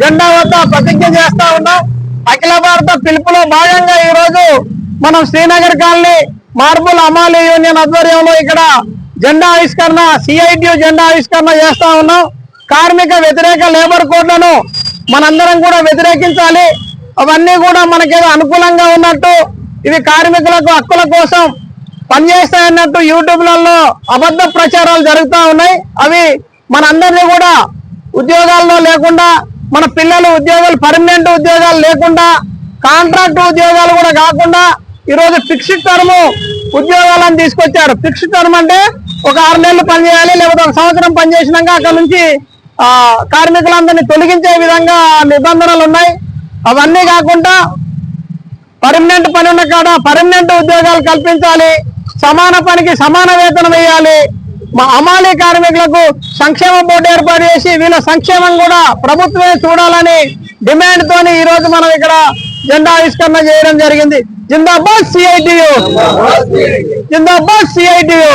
జెండా వద్ద ప్రతిజ్ఞ చేస్తా ఉన్నాం. అఖిల భారత పిలుపులో భాగంగా ఈ రోజు మనం శ్రీనగర్ కాలనీ మార్బుల్ అమాలి యూనియన్ ఆధ్వర్యంలో ఇక్కడ జెండా ఆవిష్కరణ సిఐటియు జెండా ఆవిష్కరణ చేస్తా ఉన్నాం. కార్మిక వ్యతిరేక లేబర్ కోడ్లను మనందరం కూడా వ్యతిరేకించాలి. అవన్నీ కూడా మనకేదో అనుకూలంగా ఉన్నట్టు, ఇవి కార్మికులకు హక్కుల కోసం పనిచేస్తాయన్నట్టు యూట్యూబ్లలో అబద్ధ ప్రచారాలు జరుగుతూ ఉన్నాయి. అవి మనందరినీ కూడా ఉద్యోగాల్లో లేకుండా, మన పిల్లలు ఉద్యోగాలు పర్మనెంట్ ఉద్యోగాలు లేకుండా, కాంట్రాక్ట్ ఉద్యోగాలు కూడా కాకుండా ఈరోజు ఫిక్స్డ్ టర్మ్ ఉద్యోగాలను తీసుకొచ్చారు. ఫిక్స్డ్ టర్మ్ అంటే ఒక 6 నెలలు పనిచేయాలి, లేకపోతే 1 సంవత్సరం పనిచేసినాక అక్కడ నుంచి కార్మికులందరినీ తొలగించే విధంగా నిబంధనలు ఉన్నాయి. అవన్నీ కాకుండా పర్మనెంట్ పని ఉన్న కాడ పర్మనెంట్ ఉద్యోగాలు కల్పించాలి, సమాన పనికి సమాన వేతనం వేయాలి. మా అమాలి కార్మికులకు సంక్షేమ బోర్డు ఏర్పాటు చేసి వీళ్ళ సంక్షేమం కూడా ప్రభుత్వమే చూడాలని డిమాండ్ తోని ఈ రోజు మనం ఇక్కడ జెండా ఆవిష్కరణ చేయడం జరిగింది. జిందాబాద్ సిఐటియు, జిందాబాద్ సిఐటియు.